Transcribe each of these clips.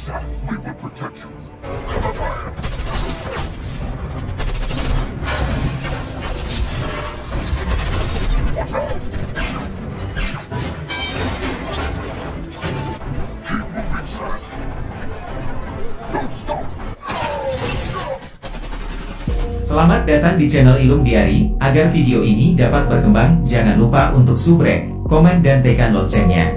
said we would protect you. Watch out! Keep moving, son. Don't stop. Selamat datang di channel Ilum Diari. Agar video ini dapat berkembang, jangan lupa untuk subscribe, komen, dan tekan loncengnya.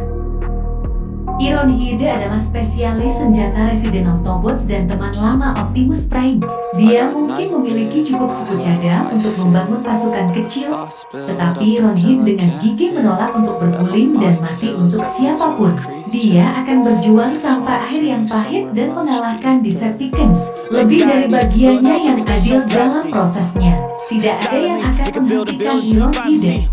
Ironhide adalah spesialis senjata Resident Autobots dan teman lama Optimus Prime. Dia mungkin memiliki cukup suku cadang untuk membangun pasukan kecil, tetapi Ironhide dengan gigih menolak untuk berguling dan mati untuk siapapun. Dia akan berjuang sampai akhir yang pahit dan mengalahkan Decepticons. Lebih dari bagiannya yang adil dalam prosesnya. Tidak ada yang akan menghentikan Ironhide.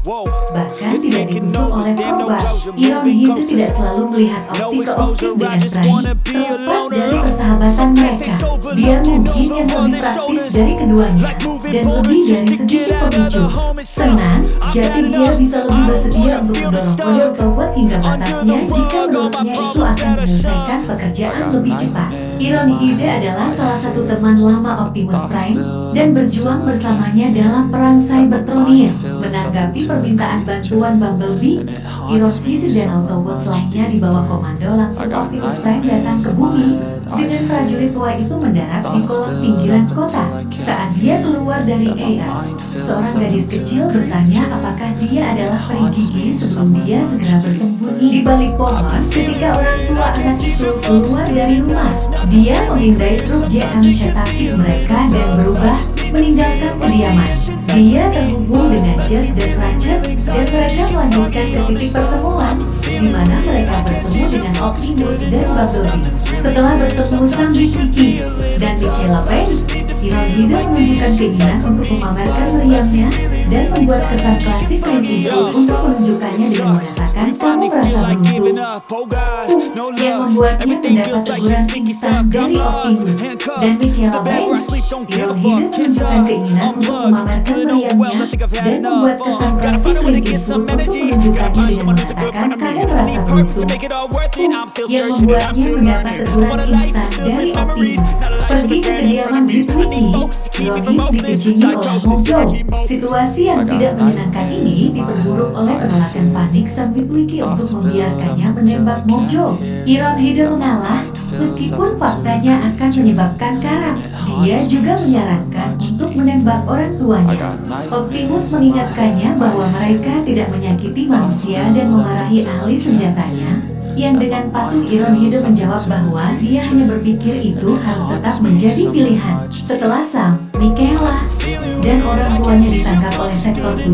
Bahkan tidak ditusuk oleh Cobra. Ironhide tidak selalu melihat optik ke optik dengan berani, terlepas dari persahabatan mereka. Dia mungkin yang lebih praktis dari keduanya, dan lebih dari segi pemicu. Senang, jadi dia bisa lebih bersedia untuk mendorong kode Autobot hingga batasnya jika menurutnya itu akan menyelesaikan pekerjaan lebih cepat. Ironhide adalah salah satu teman lama Optimus Prime, dan berjuang bersamanya dalam perang Cybertronian. Menanggapi permintaan bantuan Bumblebee, Ironhide dan Autobots lainnya di bawah komando langsung Optimus Prime datang ke bumi. Dengan prajurit tua itu mendarat di kolong pinggiran kota. Saat dia keluar dari AR, seorang gadis kecil bertanya apakah dia adalah peri gigi sebelum dia segera bersembunyi di balik pohon. Ketika orang tua anak itu keluar dari rumah, dia memindai truk GM cetakin mereka dan berubah, meninggalkan kediaman. Dia terhubung dengan Jess dan Ratchet, dan mereka melanjutkan ke titik pertemuan, di mana mereka bertemu dengan Optimus dan Bumblebee. Setelah bertemu sang Wiki dan Michaela Payne, Ironhide menunjukkan keinginan untuk memamerkan meriamnya dan membuat kesan klasik Clint Eastwood untuk menunjukkannya dengan mengatakan kamu merasa beruntung, yang membuatnya mendapat teguran instan dari Optimus dan Michaela Payne. Ironhide menunjukkan keinginan untuk memamerkan meriamnya dan membuat kesan klasik Clint Eastwood untuk menunjukkannya dengan mengatakan kamu merasa beruntung, yang membuatnya mendapat teguran instan dari Optimus. Pergi ke kediaman Witwicky. Ironhide dikecingi oleh Mojo. Situasi yang tidak menyenangkan ini diperburuk oleh penolakan panik sang Witwicky untuk membiarkannya menembak Mojo. Ironhide mengalah, meskipun faktanya akan menyebabkan karat. Dia juga menyarankan untuk menembak orang tuanya. Optimus mengingatkannya bahwa mereka tidak menyakiti manusia dan memarahi ahli senjatanya, yang dengan patuh Ironhide menjawab bahwa dia hanya berpikir itu harus tetap menjadi pilihan. Setelah sang Michaela dan orang tuanya ditangkap oleh Sektor 7,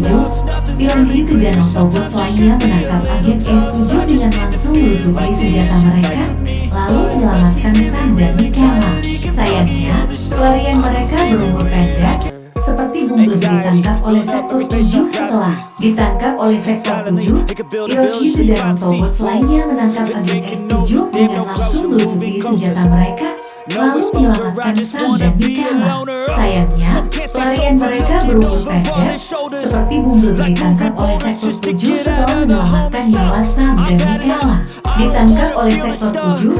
Ironhide dan Autobots lainnya menangkap agen S7 dengan langsung meluduki senjata mereka, lalu menyelamatkan Sam dan Michaela. Sayangnya, pelarian mereka berumur pendek. Seperti Bumblebee ditangkap oleh Sektor 7. Setelah ditangkap oleh Sektor 7, Ironhide dan Autobots lainnya menangkap agen S7 dengan langsung meluduki senjata mereka, lalu menyelamatkan Sam dan Michaela. Sayangnya, pelarian mereka berumur pendek. Seperti Bumblebee ditangkap oleh Sektor 7 setelah menyelamatkan nyawa Sam dan Michaela. Ditangkap oleh Sektor 7,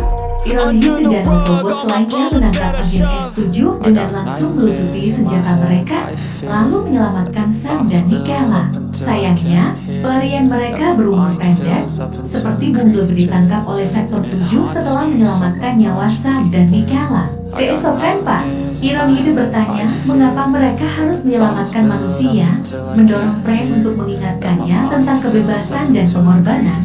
Ironhide dan Autobots lainnya menangkap agen S7 dengan langsung meluduki senjata mereka, lalu menyelamatkan Sam dan Michaela. Sayangnya, pelarian mereka berumur pendek. Seperti Bumblebee ditangkap oleh Sektor 7 setelah menyelamatkan nyawa Sam dan Michaela. Keesokan Pak, Ironhide bertanya mengapa mereka harus menyelamatkan manusia, mendorong Prime untuk mengingatkannya tentang kebebasan dan pengorbanan,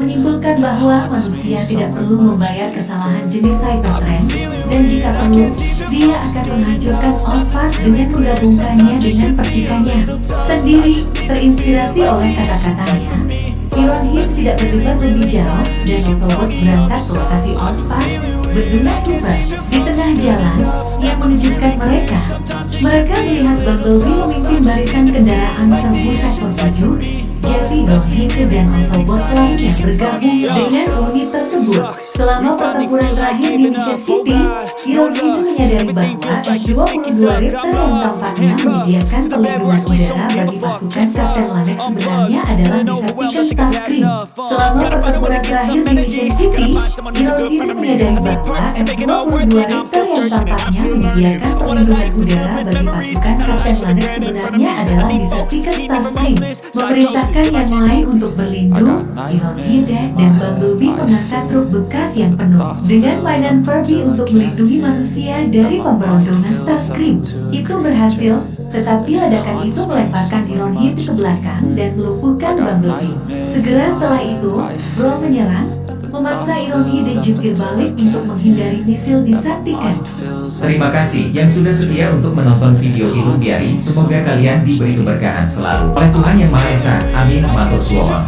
menyimpulkan bahwa manusia tidak perlu membayar kesalahan jenis Cybertron, dan jika perlu, dia akan menghancurkan Allspark dengan menggabungkannya dengan percikannya sendiri. Terinspirasi oleh kata-katanya, Ironhide tidak berdebat lebih jauh, dan Autobots berangkat ke lokasi Allspark, berdenang Cooper di tengah jalan, yang mengejutkan mereka. Mereka melihat Bumblebee memimpin barisan kendaraan serbu Sektor 7. Jadi Ironhide dan Autobots lainnya bergabung dengan unit tersebut. tersebut. Selama pertempuran terakhir di Mission City, Iron itu menyadari bahwa F-22 Raptor yang tampaknya menyediakan pelindungan udara bagi pasukan Kapten Lanek sebenarnya adalah Decepticon Starscream. Selama pertempuran terakhir di Mission City, Iron itu menyadari bahwa F-22 Raptor yang tampaknya menyediakan pelindungan udara bagi pasukan Kapten Lanek sebenarnya adalah Decepticon Starscream. Memerintahkan yang lain untuk berlindung, Iron Hide dan Bumblebee mengangkat truk bekas yang penuh dengan mainan Furby untuk melindungi manusia dari pemberondongan Starscream. Itu berhasil, tetapi ledakan itu melemparkan Iron Hide ke belakang dan melumpuhkan Bumblebee. Segera setelah itu, Brawl menyerang, memaksa Iron Hide jungkir balik untuk menghindari misil disaktikan. Terima kasih yang sudah setia untuk menonton video Ilum Diari. Semoga kalian diberi keberkahan selalu oleh Tuhan Yang Maha Esa. Amin. Matur suwun.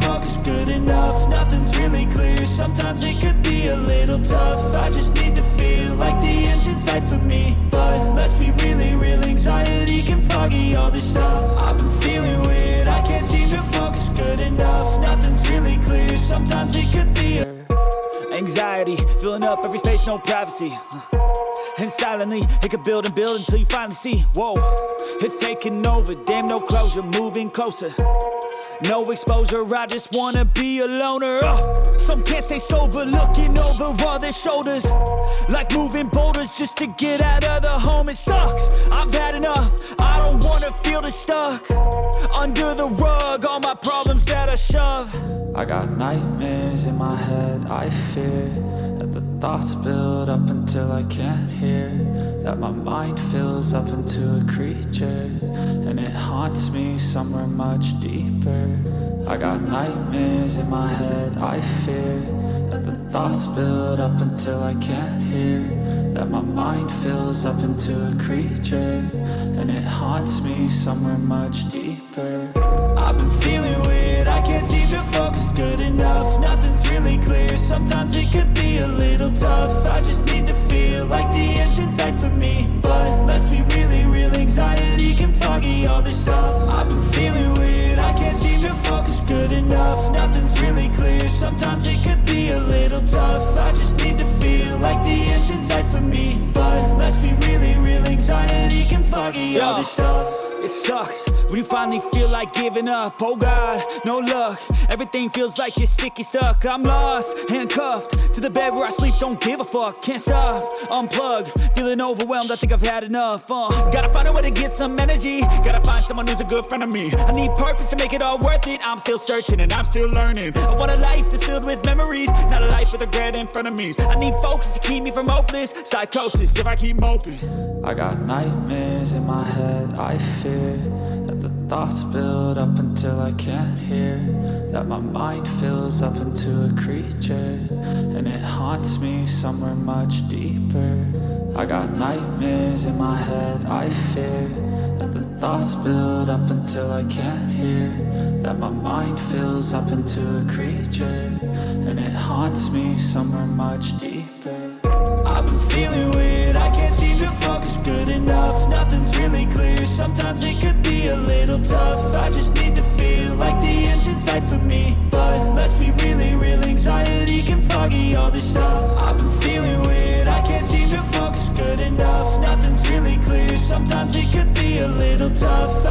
Nothing's really clear. Sometimes it could be a little tough. I just need to feel like the end's in sight for me. But let's be really real, anxiety can foggy all this stuff. I've been feeling weird, I can't seem to focus good enough. Nothing's really clear. Sometimes it could be anxiety, filling up every space, no privacy. And silently, it could build and build until you finally see. Whoa, it's taking over, damn no closure, moving closer. No exposure, I just wanna be a loner. Some can't stay sober, looking over all their shoulders, like moving boulders just to get out of the home. It sucks, I've had enough. I don't wanna feel the stuck under the rug, all my problems that I shove. I got nightmares in my head, I fear that the thoughts build up until I can't hear, that my mind fills up into a creature, and it haunts me somewhere much deeper. I got nightmares in my head, I fear that the thoughts build up until I can't hear, that my mind fills up into a creature, and it haunts me somewhere much deeper. I've been feeling weird, I can't seem to focus good enough. Nothing's really clear, sometimes it could be a little tough. I just need to feel like the end's in sight for me. But let's be really real, anxiety can foggy all this stuff. I've been feeling weird, I can't seem to focus good enough. Nothing's really clear, sometimes it could be a little tough. I just need to feel like the end's in sight for me. But let's be really real, anxiety can foggy all this stuff. It sucks when you finally feel like giving up. Oh God, no luck. Everything feels like you're sticky stuck. I'm lost, handcuffed to the bed where I sleep. Don't give a fuck, can't stop. Unplug, feeling overwhelmed. I think I've had enough. Gotta find a way to get some energy. Gotta find someone who's a good friend of me. I need purpose to make it all worth it. I'm still searching and I'm still learning. I want a life that's filled with memories, not a life with regret in front of me. I need focus to keep me from hopeless psychosis if I keep moping. I got nightmares in my head, I fear that the thoughts build up until I can't hear, that my mind fills up into a creature, and it haunts me somewhere much deeper. I got nightmares in my head, I fear that the thoughts build up until I can't hear, that my mind fills up into a creature, and it haunts me somewhere much deeper. I've been feeling weird, I can't seem to focus good enough. Nothing's really clear, sometimes it could be a little tough. I just need to feel like the end's in sight for me. But let's be really real, anxiety can foggy all this stuff. I've been feeling weird, I can't seem to focus good enough. Nothing's really clear, sometimes it could be a little tough.